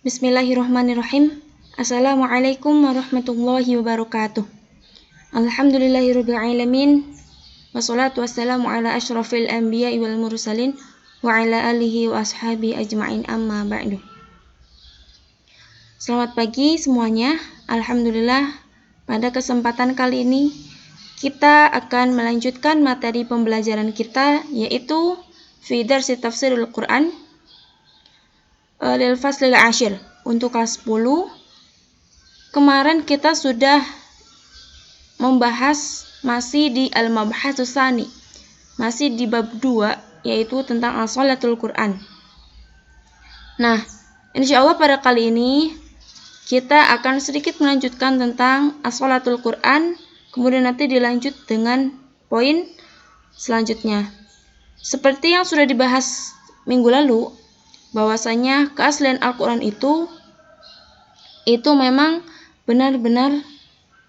Bismillahirrahmanirrahim. Assalamualaikum warahmatullahi wabarakatuh. Alhamdulillahirabbil alamin. Wassalatu wassalamu ala asyrafil anbiya'i wal mursalin wa ala alihi wa ashabi ajma'in, amma ba'du. Selamat pagi semuanya. Alhamdulillah, pada kesempatan kali ini kita akan melanjutkan materi pembelajaran kita, yaitu fi darsi tafsirul Quran lil faslil ashir, untuk kelas 10. Kemarin kita sudah membahas masih di al-mabhatsus tsani, masih di bab 2, yaitu tentang as-shalatul Quran. Nah, insyaallah pada kali ini kita akan sedikit melanjutkan tentang as-shalatul Quran, kemudian nanti dilanjut dengan poin selanjutnya. Seperti yang sudah dibahas minggu lalu, bahwasanya keaslian Al-Quran itu memang benar-benar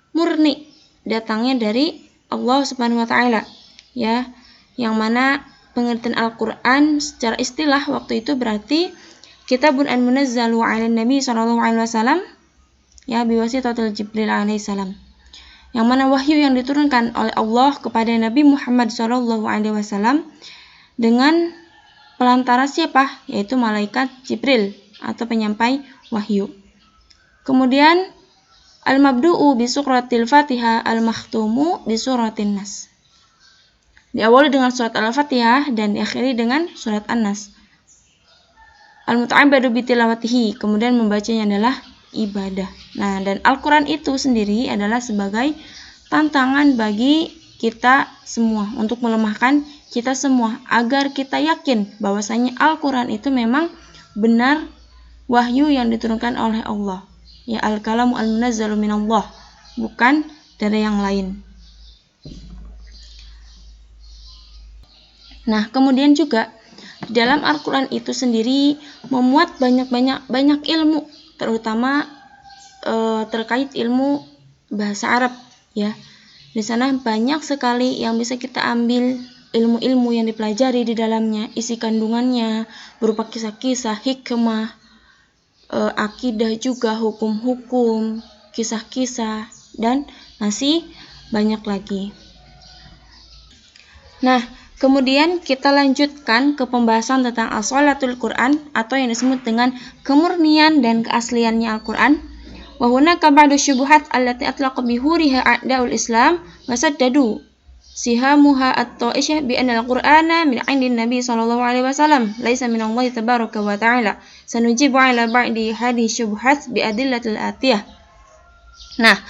murni datangnya dari Allah Subhanahu wa taala, ya. Yang mana pengertian Al-Quran secara istilah waktu itu berarti kitabun al-munazzalu 'alan nabi sallallahu alaihi wasallam, ya, biwasitatil Jibril alaihi salam. Yang mana wahyu yang diturunkan oleh Allah kepada Nabi Muhammad sallallahu alaihi wasallam dengan pelantara siapa? Yaitu malaikat Jibril atau penyampai wahyu. Kemudian al-mabdu'u bi suratil Fatihah, al-makhtumu bi suratin Nas. Diawali dengan surat Al-Fatihah dan diakhiri dengan surat An-Nas. Al-muta'abbadu bi tilawatihi, kemudian membacanya adalah ibadah. Nah, dan Al-Quran itu sendiri adalah sebagai tantangan bagi kita semua, untuk melemahkan kita semua, agar kita yakin bahwasanya Al-Quran itu memang benar wahyu yang diturunkan oleh Allah, ya, al-kalamu al-munazzalu minallah, bukan dari yang lain. Nah, kemudian juga dalam Al-Quran itu sendiri memuat banyak ilmu, terutama terkait ilmu bahasa Arab, ya. Di sana banyak sekali yang bisa kita ambil, ilmu-ilmu yang dipelajari di dalamnya, isi kandungannya berupa kisah-kisah, hikmah, akidah juga, hukum-hukum, kisah-kisah, dan masih banyak lagi. Nah, kemudian kita lanjutkan ke pembahasan tentang as-shalatul Quran, atau yang disebut dengan kemurnian dan keasliannya Al-Quran. Wa hunaka ba'du syubhat allati atlaqa bihuriha a'da'ul Islam wa saddadu sihamuha at-ta'ishah bi anna al-Qur'ana min 'indin Nabi sallallahu alaihi wasallam laisa min Allah tabaraka wa ta'ala. Sanujibu 'ala ba'di hadhihi syubhat bi adillatil atiyah. Nah,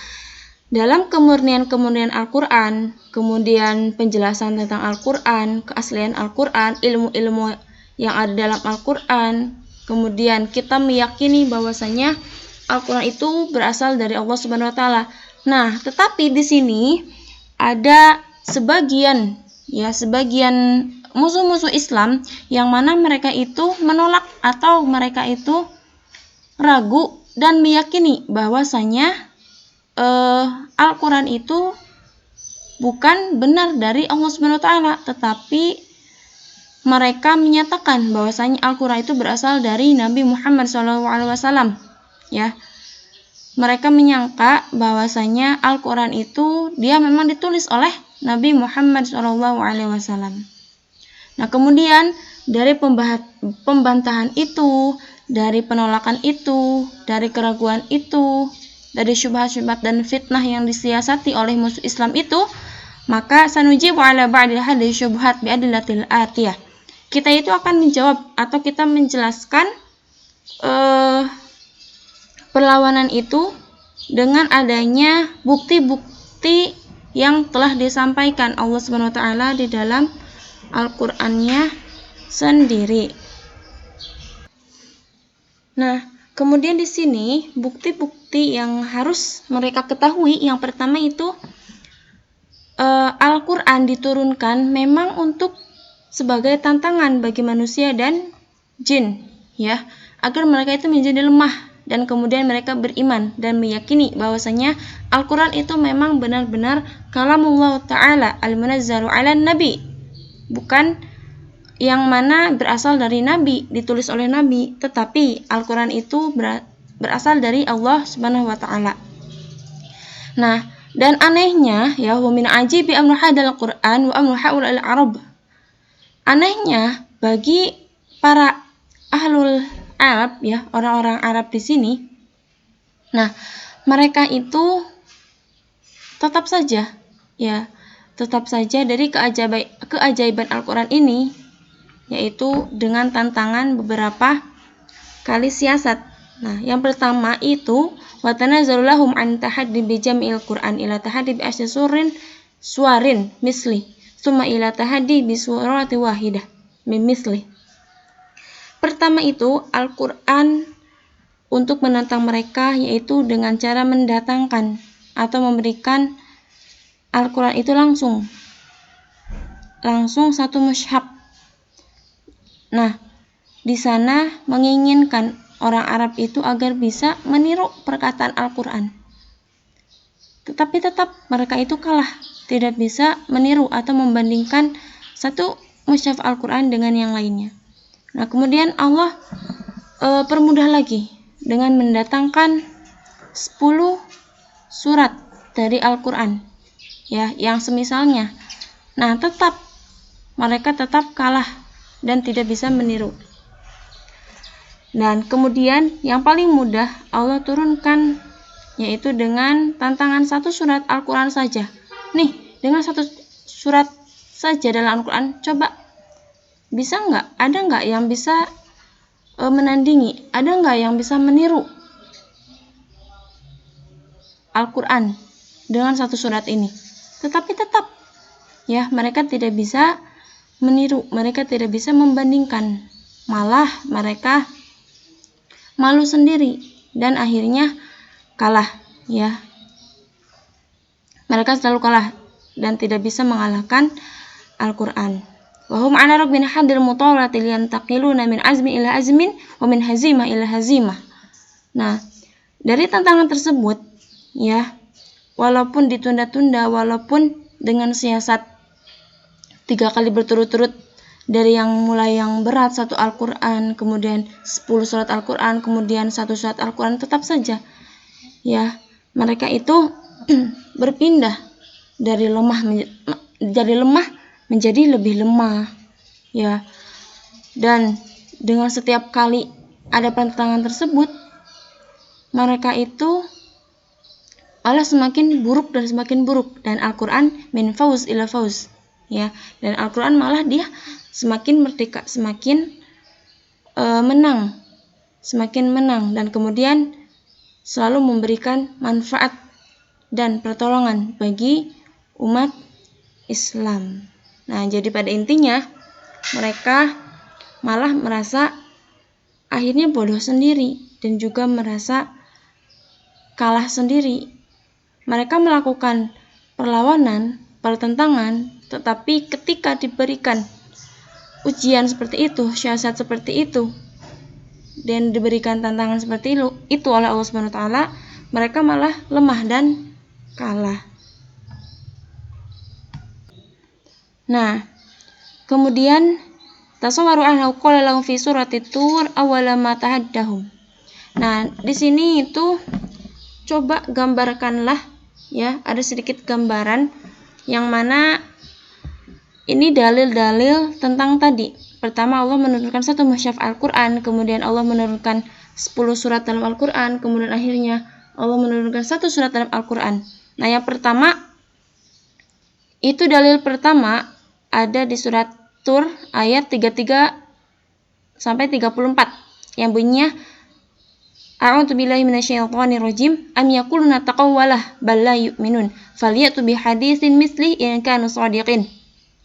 dalam kemurnian Al-Qur'an, kemudian penjelasan tentang Al-Qur'an, keaslian Al-Qur'an, ilmu-ilmu yang ada dalam Al-Qur'an, kemudian kita meyakini bahwasanya Al-Qur'an itu berasal dari Allah Subhanahu wa taala. Nah, tetapi di sini ada sebagian musuh-musuh Islam yang mana mereka itu menolak atau mereka itu ragu dan meyakini bahwasanya Al-Quran itu bukan benar dari Allah Subhanahu wa taala, tetapi mereka menyatakan bahwasanya Al-Quran itu berasal dari Nabi Muhammad SAW, ya. Mereka menyangka bahwasanya Al-Quran itu dia memang ditulis oleh Nabi Muhammad SAW. Nah, kemudian dari pembantahan itu, dari penolakan itu, dari keraguan itu, dari syubhat-syubhat dan fitnah yang disiasati oleh musuh Islam itu, maka sanujibu 'ala ba'di hadhihi syubhat bi adillatil atiyah. Kita itu akan menjawab atau kita menjelaskan perlawanan itu dengan adanya bukti-bukti yang telah disampaikan Allah Subhanahu wa taala di dalam Al-Qur'annya sendiri. Nah, kemudian di sini bukti-bukti yang harus mereka ketahui, yang pertama itu Al-Qur'an diturunkan memang untuk sebagai tantangan bagi manusia dan jin, ya, agar mereka itu menjadi lemah dan kemudian mereka beriman dan meyakini bahwasanya Al-Quran itu memang benar-benar kalamullah ta'ala al-munazzalu 'alan nabi, bukan yang mana berasal dari Nabi, ditulis oleh Nabi, tetapi Al-Quran itu berasal dari Allah Subhanahu wa Ta'ala. Nah, dan anehnya ya, wa min ajibi amru hadal Quran wa amru haul al-Arab. Anehnya bagi para ahlul Arab ya, orang-orang Arab di sini. Nah, mereka itu tetap saja dari keajaiban Al-Quran ini, yaitu dengan tantangan beberapa kali siasat. Nah, yang pertama itu wa tanazzalu lahum an tahaddi bi jam'il Qur'an ila tahaddi bi asy suwarin misli summa ila tahaddi bi surati wahidah min misli. Pertama itu Al-Qur'an untuk menantang mereka, yaitu dengan cara mendatangkan atau memberikan Al-Qur'an itu langsung satu mushaf. Nah, di sana menginginkan orang Arab itu agar bisa meniru perkataan Al-Quran. Tetapi tetap mereka itu kalah, tidak bisa meniru atau membandingkan satu mushaf Al-Quran dengan yang lainnya. Nah, kemudian Allah permudah lagi dengan mendatangkan 10 surat dari Al-Quran, ya, yang semisalnya. Nah, mereka tetap kalah dan tidak bisa meniru. Dan kemudian yang paling mudah Allah turunkan, yaitu dengan tantangan satu surat Al-Quran saja. Nih, dengan satu surat saja dalam Al-Quran, coba bisa nggak? Ada nggak yang bisa menandingi? Ada nggak yang bisa meniru Al-Quran dengan satu surat ini? Tetapi tetap ya, mereka tidak bisa meniru, mereka tidak bisa membandingkan, malah mereka malu sendiri dan akhirnya kalah ya. Mereka selalu kalah dan tidak bisa mengalahkan Al-Quran. Wa hum ala rabbin hadir mutawalati liyantaqiluna min azmin ila azmin wa min hazimah ila hazimah. Nah, dari tantangan tersebut ya, walaupun ditunda-tunda, walaupun dengan siasat 3 kali berturut-turut, dari yang mulai yang berat satu Al-Quran, kemudian 10 surat Al-Quran, kemudian 1 surat Al-Quran, tetap saja ya mereka itu berpindah dari lemah menjadi lebih lemah ya. Dan dengan setiap kali ada tantangan tersebut, mereka itu malah semakin buruk dan semakin buruk, dan Al-Quran min fauz ila fauz ya, dan Al-Quran malah dia semakin merdeka, semakin menang, dan kemudian selalu memberikan manfaat dan pertolongan bagi umat Islam. Nah, jadi pada intinya mereka malah merasa akhirnya bodoh sendiri dan juga merasa kalah sendiri. Mereka melakukan perlawanan, pertentangan, tetapi ketika diberikan ujian seperti itu, syiasat seperti itu, dan diberikan tantangan seperti itu oleh Allah Subhanahu wa Ta'ala, mereka malah lemah dan kalah. Nah, kemudian tasawwaru annahu qala lahum fi surati Tur awwala ma tahaddahum. Nah, di sini itu coba gambarkanlah ya, ada sedikit gambaran yang mana ini dalil-dalil tentang tadi. Pertama, Allah menurunkan satu mushaf Al-Quran, kemudian Allah menurunkan 10 surat dalam Al-Quran, kemudian akhirnya Allah menurunkan 1 surat dalam Al-Quran. Nah, yang pertama, itu dalil pertama ada di surat Tur ayat 33 sampai 34 yang bunyinya A'udzu billahi minasyaitonir rajim am yaquluna taqawwalah bal la yu'minun falyatu bihaditsin misli in kanu shadiqin.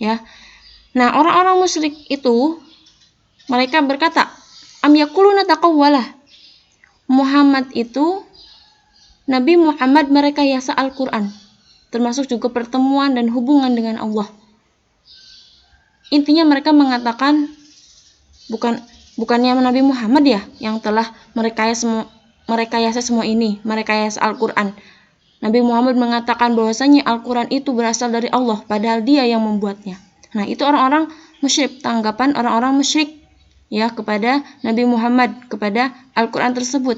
Ya. Nah, orang-orang musyrik itu mereka berkata, am yaquluna taqawwalah. Nabi Muhammad merekayasa Al-Qur'an, termasuk juga pertemuan dan hubungan dengan Allah. Intinya mereka mengatakan bukannya Nabi Muhammad ya yang telah merekayasa semua ini, merekayasa Al-Qur'an. Nabi Muhammad mengatakan bahwasanya Al-Quran itu berasal dari Allah, padahal dia yang membuatnya. Nah, itu orang-orang musyrik, tanggapan orang-orang musyrik ya kepada Nabi Muhammad, kepada Al-Qur'an tersebut.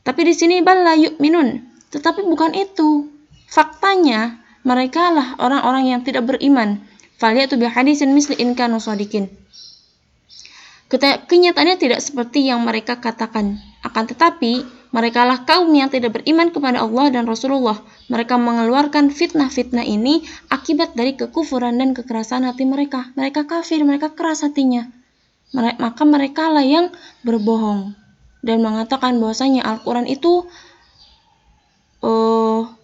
Tapi di sini bal la yu'minun, tetapi bukan itu. Faktanya mereka lah orang-orang yang tidak beriman. Falyatu bihadisin misli in kanu shadiqin. Kenyataannya tidak seperti yang mereka katakan. Akan tetapi, merekalah kaum yang tidak beriman kepada Allah dan Rasulullah. Mereka mengeluarkan fitnah-fitnah ini akibat dari kekufuran dan kekerasan hati mereka. Mereka kafir, mereka keras hatinya. Maka merekalah yang berbohong dan mengatakan bahwasanya Al-Quran itu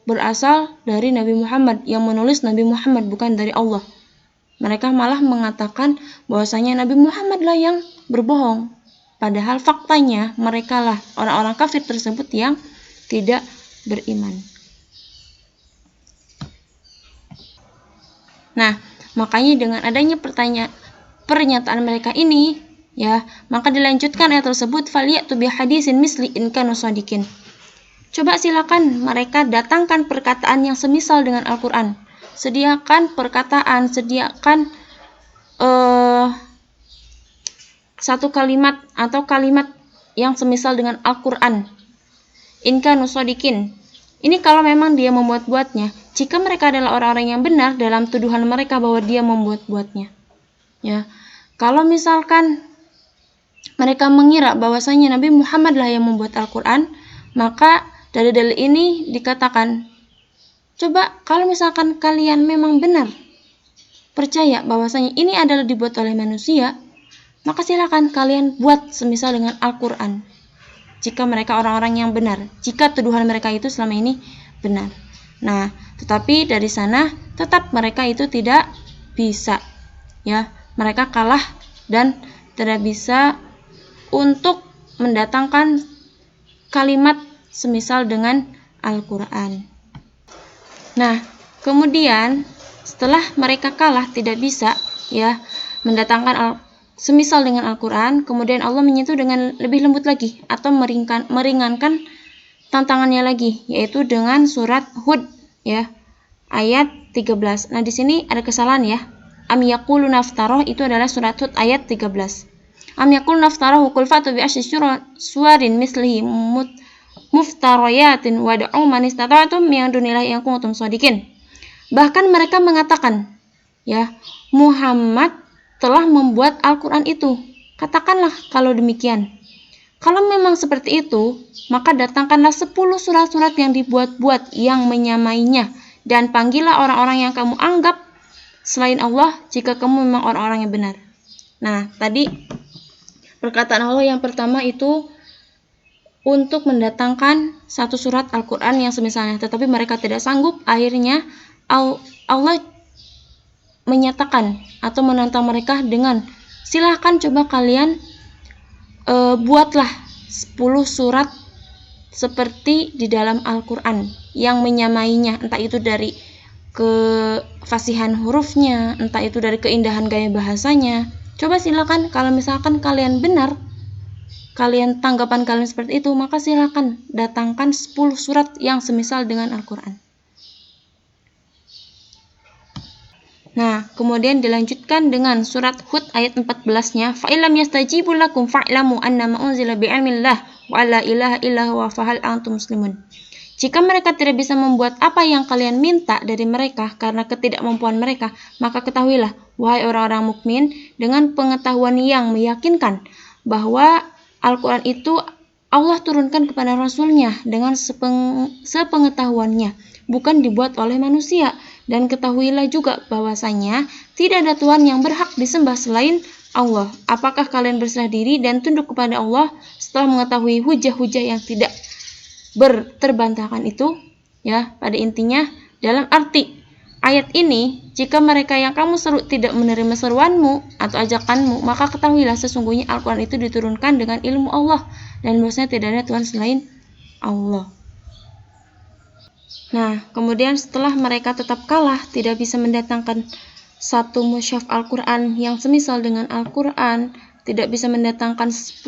berasal dari Nabi Muhammad, yang menulis Nabi Muhammad, bukan dari Allah. Mereka malah mengatakan bahwasanya Nabi Muhammad lah yang berbohong. Padahal faktanya mereka lah orang-orang kafir tersebut yang tidak beriman. Nah, makanya dengan adanya pernyataan mereka ini, ya, maka dilanjutkan ayat tersebut, falyatu bihadisin misli in kanu shadiqin. Coba silakan mereka datangkan perkataan yang semisal dengan Al-Quran. Sediakan perkataan, sediakan satu kalimat atau kalimat yang semisal dengan Al-Quran. In kanu shadiqin. Ini kalau memang dia membuat-buatnya. Jika mereka adalah orang-orang yang benar dalam tuduhan mereka bahwa dia membuat-buatnya. Ya. Kalau misalkan mereka mengira bahwasanya Nabi Muhammad lah yang membuat Al-Quran, maka dari dalil ini dikatakan, coba kalau misalkan kalian memang benar percaya bahwasanya ini adalah dibuat oleh manusia, maka silakan kalian buat semisal dengan Al-Quran. Jika mereka orang-orang yang benar, jika tuduhan mereka itu selama ini benar. Nah, tetapi dari sana tetap mereka itu tidak bisa, ya, mereka kalah dan tidak bisa untuk mendatangkan kalimat semisal dengan Al-Quran. Nah, kemudian setelah mereka kalah tidak bisa, ya, mendatangkan semisal dengan Al-Quran, kemudian Allah menyentuh dengan lebih lembut lagi atau meringankan tantangannya lagi, yaitu dengan surat Hud, ya, ayat 13. Nah, di sini ada kesalahan, ya. Am yaquluna iftarahu, itu adalah surat Hud ayat 13. Am yaquluna iftarahu qul fa'tu bi asyi suwarin mislihi muftarayatin wad'u man istata'tum min dunillahi in kuntum shadiqin. Bahkan mereka mengatakan, ya, Muhammad telah membuat Al-Quran itu. Katakanlah kalau demikian. Kalau memang seperti itu, maka datangkanlah 10 surat-surat yang dibuat-buat yang menyamainya, dan panggillah orang-orang yang kamu anggap selain Allah jika kamu memang orang-orang yang benar. Nah, tadi perkataan Allah yang pertama itu untuk mendatangkan satu surat Al-Quran yang semisalnya, tetapi mereka tidak sanggup. Akhirnya Allah menyatakan atau menantang mereka dengan, silahkan coba kalian buatlah 10 surat seperti di dalam Al-Quran yang menyamainya, entah itu dari kefasihan hurufnya, entah itu dari keindahan gaya bahasanya. Coba silakan, kalau misalkan kalian benar, kalian tanggapan kalian seperti itu, maka silakan datangkan 10 surat yang semisal dengan Al-Quran. Nah, kemudian dilanjutkan dengan surat Hud ayat 14-nya, fa'ilam yastajibu lakum fa'lamu annama unzila bi'ilmillah wa la ilaha illa huwa fahal antum muslimun. Jika mereka tidak bisa membuat apa yang kalian minta dari mereka karena ketidakmampuan mereka, maka ketahuilah, wahai orang-orang mukmin, dengan pengetahuan yang meyakinkan bahwa Al-Quran itu Allah turunkan kepada Rasulnya dengan sepengetahuannya, bukan dibuat oleh manusia. Dan ketahuilah juga bahwasanya tidak ada Tuhan yang berhak disembah selain Allah. Apakah kalian berserah diri dan tunduk kepada Allah setelah mengetahui hujah-hujah yang tidak terbantahkan itu? Ya, pada intinya dalam arti ayat ini, jika mereka yang kamu seru tidak menerima seruanmu atau ajakanmu, maka ketahuilah sesungguhnya Al-Quran itu diturunkan dengan ilmu Allah dan bahwasanya tidak ada Tuhan selain Allah. Nah, kemudian setelah mereka tetap kalah, tidak bisa mendatangkan satu mushaf Al-Quran yang semisal dengan Al-Quran, tidak bisa mendatangkan 10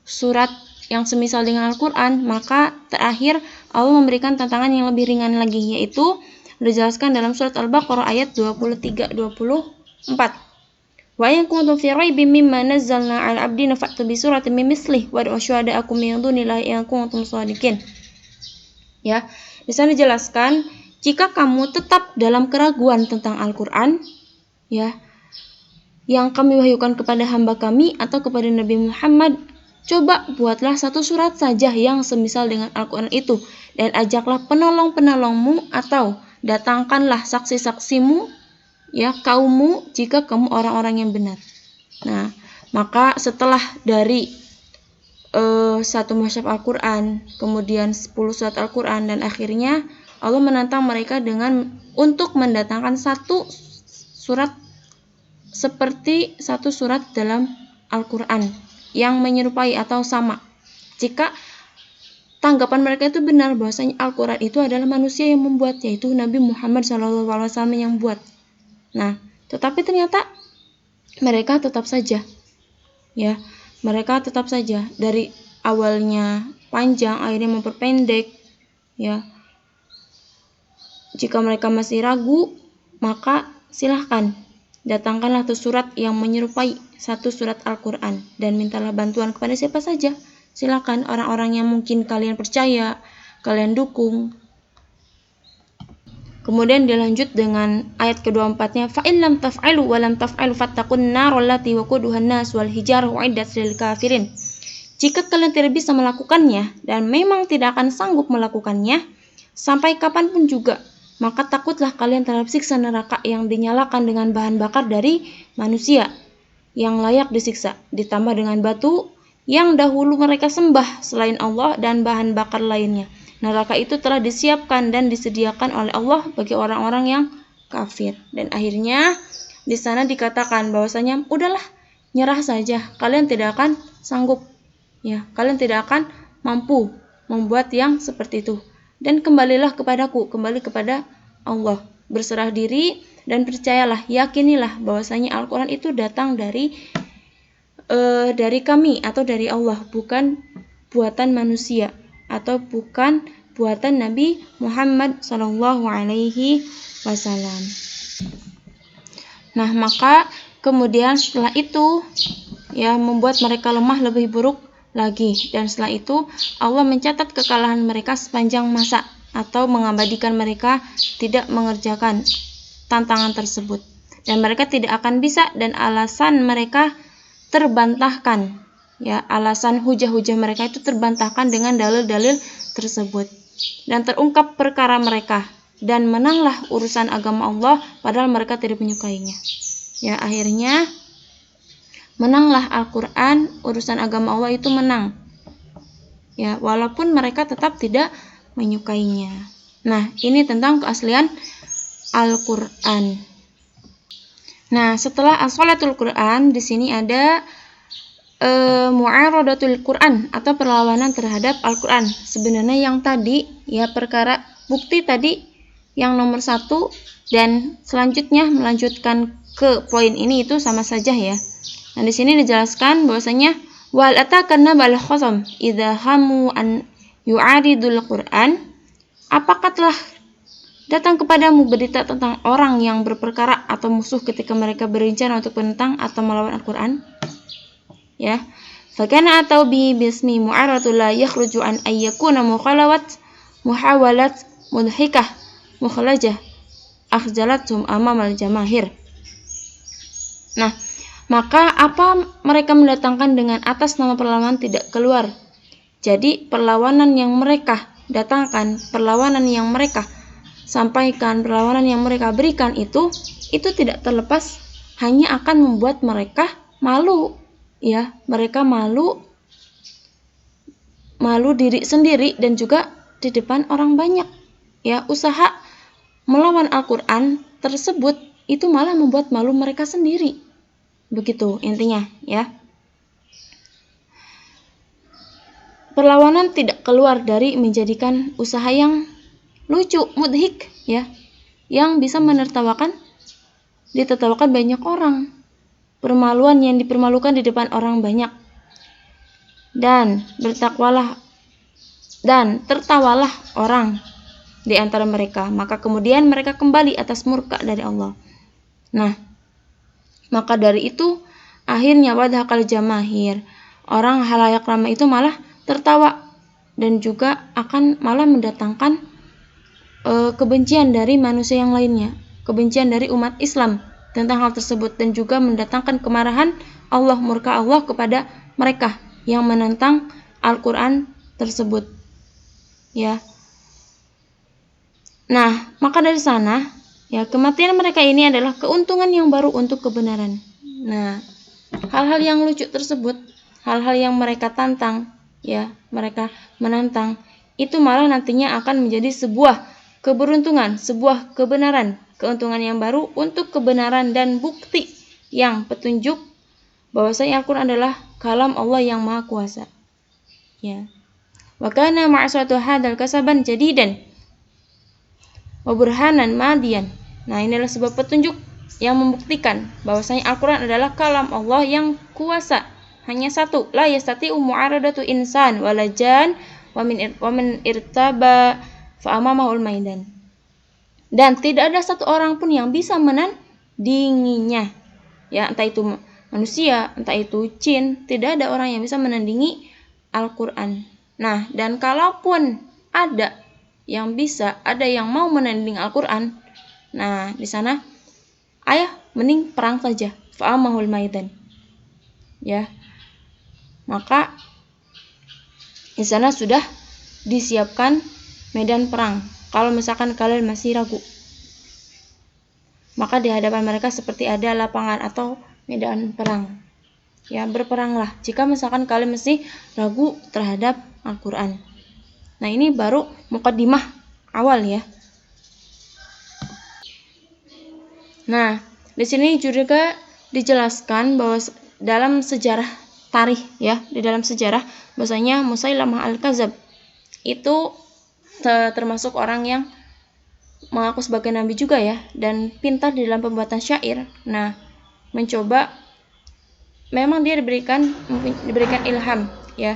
surat yang semisal dengan Al-Quran, maka terakhir Allah memberikan tantangan yang lebih ringan lagi, yaitu dijelaskan dalam surat Al-Baqarah ayat 23-24. Wa in kuntum fi raibin mimma nazzalna 'ala 'abdina fa'tu bi suratin min mithlih wad'u syuhada'akum min dunillahi in kuntum shadiqin. Ya, di sana dijelaskan, jika kamu tetap dalam keraguan tentang Al-Qur'an, ya, yang kami wahyukan kepada hamba kami atau kepada Nabi Muhammad, coba buatlah satu surat saja yang semisal dengan Al-Qur'an itu, dan ajaklah penolong-penolongmu atau datangkanlah saksi-saksimu, ya, kaummu jika kamu orang-orang yang benar. Nah, maka setelah dari satu mushaf Al-Quran, kemudian 10 surat Al-Quran, dan akhirnya Allah menantang mereka dengan untuk mendatangkan satu surat seperti satu surat dalam Al-Quran yang menyerupai atau sama. Jika tanggapan mereka itu benar bahwasanya Al-Quran itu adalah manusia yang membuat, yaitu Nabi Muhammad SAW yang buat. Nah, tetapi ternyata mereka tetap saja, ya, mereka tetap saja dari awalnya panjang akhirnya memperpendek, ya. Jika mereka masih ragu, maka silahkan datangkanlah satu surat yang menyerupai satu surat Al-Quran dan mintalah bantuan kepada siapa saja. Silakan orang-orang yang mungkin kalian percaya, kalian dukung. Kemudian dilanjut dengan ayat ke-24-nya, fa in lam taf'alu wa lam taf'alu fattaqun nar allati waquduhan nas wal hijarah uiddat lil kafirin. Jika kalian tidak bisa melakukannya dan memang tidak akan sanggup melakukannya sampai kapanpun juga, maka takutlah kalian terhadap siksa neraka yang dinyalakan dengan bahan bakar dari manusia yang layak disiksa, ditambah dengan batu yang dahulu mereka sembah selain Allah dan bahan bakar lainnya. Neraka itu telah disiapkan dan disediakan oleh Allah bagi orang-orang yang kafir. Dan akhirnya di sana dikatakan bahwasanya udahlah, nyerah saja, kalian tidak akan sanggup, ya, kalian tidak akan mampu membuat yang seperti itu. Dan kembalilah kepadaku, kembali kepada Allah, berserah diri dan percayalah, yakinilah bahwasanya Al-Quran itu datang dari kami atau dari Allah, bukan buatan manusia atau bukan buatan Nabi Muhammad SAW. Nah, maka kemudian setelah itu, ya, membuat mereka lemah lebih buruk lagi, dan setelah itu Allah mencatat kekalahan mereka sepanjang masa atau mengabadikan mereka tidak mengerjakan tantangan tersebut, dan mereka tidak akan bisa, dan alasan mereka terbantahkan, ya, alasan hujah-hujah mereka itu terbantahkan dengan dalil-dalil tersebut, dan terungkap perkara mereka, dan menanglah urusan agama Allah padahal mereka tidak menyukainya. Ya, akhirnya menanglah Al-Quran, urusan agama Allah itu menang, ya, walaupun mereka tetap tidak menyukainya. Nah, ini tentang keaslian Al-Quran. Nah, setelah as-shalatul Quran, di sini ada mu'aradatul Quran atau perlawanan terhadap Al-Quran. Sebenarnya yang tadi, ya, perkara bukti tadi yang nomor 1 dan selanjutnya melanjutkan ke poin ini itu sama saja, ya. Nah, di sini dijelaskan bahwasanya wal atakanna bal khasam idza hamu an yu'aridul Quran. Apakah telah datang kepadamu berita tentang orang yang berperkara atau musuh ketika mereka berencana untuk menentang atau melawan Al-Quran? Ya, fakana atau bi bismi mu'aratul la yakhruju an ayyakuna muhawalat mudhikah mukhalajah akhjalatum amamal jamahir. Nah, maka apa mereka mendatangkan dengan atas nama perlawanan tidak keluar. Jadi perlawanan yang mereka datangkan, perlawanan yang mereka sampaikan, perlawanan yang mereka berikan itu tidak terlepas hanya akan membuat mereka malu, ya, mereka malu diri sendiri dan juga di depan orang banyak, ya. Usaha melawan Al-Quran tersebut itu malah membuat malu mereka sendiri, begitu intinya, ya. Perlawanan tidak keluar dari menjadikan usaha yang lucu, mudhik, ya, yang bisa ditertawakan banyak orang, permaluan yang dipermalukan di depan orang banyak, dan bertakwalah dan tertawalah orang di antara mereka, maka kemudian mereka kembali atas murka dari Allah. Nah, Maka dari itu akhirnya wadhakal jamahir, orang halayak ramai itu malah tertawa dan juga akan malah mendatangkan kebencian dari manusia yang lainnya, kebencian dari umat Islam tentang hal tersebut, dan juga mendatangkan kemarahan Allah, murka Allah kepada mereka yang menentang Al-Quran tersebut. Ya. Nah, maka dari sana, ya, kematian mereka ini adalah keuntungan yang baru untuk kebenaran. Nah, hal-hal yang lucu tersebut, hal-hal yang mereka tantang, ya, mereka menantang, itu malah nantinya akan menjadi sebuah keberuntungan, sebuah kebenaran, keuntungan yang baru untuk kebenaran dan bukti yang petunjuk bahwasanya Al-Quran adalah kalam Allah yang Maha Kuasa. Ya. Wa kana ma'asatu hadzal kasaban jadidan wa burhanan madian. Nah, ini adalah sebuah petunjuk yang membuktikan bahwasanya Al-Quran adalah kalam Allah yang kuasa. Hanya satu, la yastati'u mu'aradatu insan walajan wa min irtaba fa amamahul maidan. Dan tidak ada satu orang pun yang bisa menandinginya. Ya, entah itu manusia, entah itu jin, tidak ada orang yang bisa menandingi Al-Quran. Nah, dan kalaupun ada yang bisa, ada yang mau menanding Al-Quran, nah, di sana ayah mending perang saja, fa'amahul maidan. Ya. Maka di sana sudah disiapkan medan perang. Kalau misalkan kalian masih ragu, maka di hadapan mereka seperti ada lapangan atau medan perang. Ya, berperanglah jika misalkan kalian masih ragu terhadap Al-Quran. Nah, ini baru muqaddimah awal ya. Nah, di sini juga dijelaskan bahwa dalam sejarah tarikh ya, di dalam sejarah bahwasanya Musailamah Al-Kadzab itu termasuk orang yang mengaku sebagai nabi juga ya, dan pintar di dalam pembuatan syair. Nah, mencoba, memang dia diberikan ilham ya,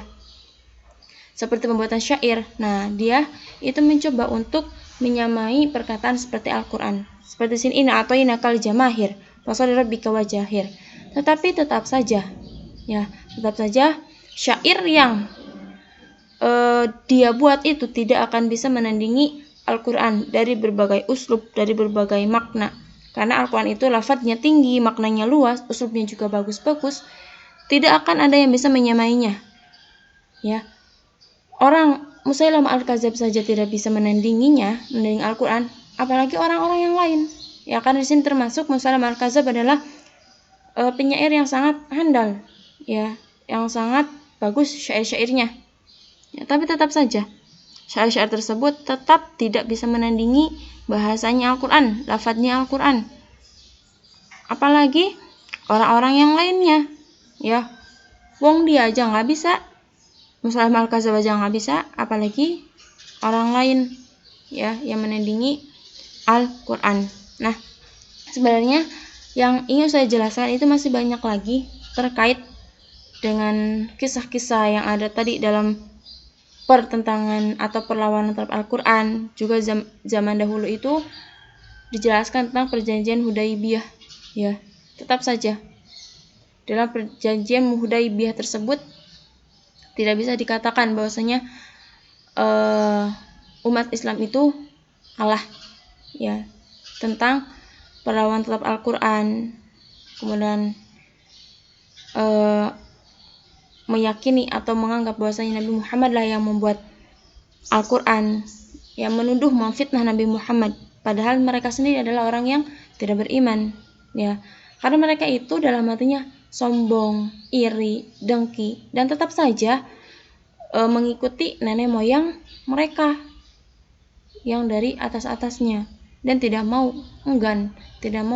seperti pembuatan syair. Nah, dia itu mencoba untuk menyamai perkataan seperti Al-Quran. Seperti sini, inna a'tainakal jamahir fasholli rabbika wajahir. Tetapi tetap saja syair yang dia buat itu tidak akan bisa menandingi Al-Quran dari berbagai uslub, dari berbagai makna. Karena Al-Quran itu lafadznya tinggi, maknanya luas, uslubnya juga bagus-bagus. Tidak akan ada yang bisa menyamainya. Ya. Orang Musailamah Al-Kadzab saja tidak bisa menandinginya, menandingi Al-Quran, apalagi orang-orang yang lain. Ya, karena di sini termasuk Musailamah Al-Kadzab adalah penyair yang sangat handal, ya, yang sangat bagus syair-syairnya. Ya, tapi tetap saja syair-syair tersebut tetap tidak bisa menandingi bahasanya Al-Quran, lafadznya Al-Quran. Apalagi orang-orang yang lainnya, ya, wong dia aja nggak bisa, Musailamah Al-Kadzab aja nggak bisa, apalagi orang lain ya yang menandingi Al-Quran. Nah, sebenarnya yang ingin saya jelaskan itu masih banyak lagi terkait dengan kisah-kisah yang ada tadi dalam pertentangan atau perlawanan terhadap Al-Quran. Juga zaman dahulu itu dijelaskan tentang perjanjian Hudaibiyah. Ya, tetap saja dalam perjanjian Hudaibiyah tersebut tidak bisa dikatakan bahwasanya umat Islam itu kalah ya tentang perlawanan terhadap Al-Quran, kemudian meyakini atau menganggap bahwasanya Nabi Muhammad lah yang membuat Al-Quran, yang menuduh memfitnah Nabi Muhammad, padahal mereka sendiri adalah orang yang tidak beriman ya, karena mereka itu dalam hatinya sombong, iri, dengki, dan tetap saja mengikuti nenek moyang mereka yang dari atas-atasnya, dan tidak mau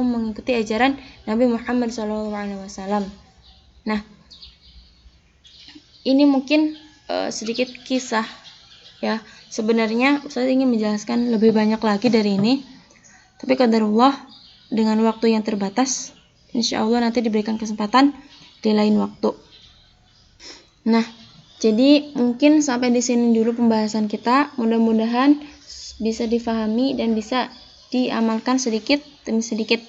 mengikuti ajaran Nabi Muhammad SAW. Nah, ini mungkin sedikit kisah ya. Sebenarnya saya ingin menjelaskan lebih banyak lagi dari ini, tapi qadarullah dengan waktu yang terbatas, insya Allah nanti diberikan kesempatan di lain waktu. Nah, jadi mungkin sampai di sini dulu pembahasan kita. Mudah-mudahan bisa difahami dan bisa diamalkan sedikit demi sedikit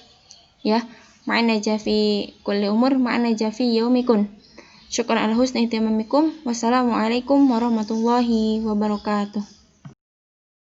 ya. ma'an najafi kulli umur, ma'an najafi yaumikun. Syukran ala husni ihtimamikum. Wassalamualaikum warahmatullahi wabarakatuh.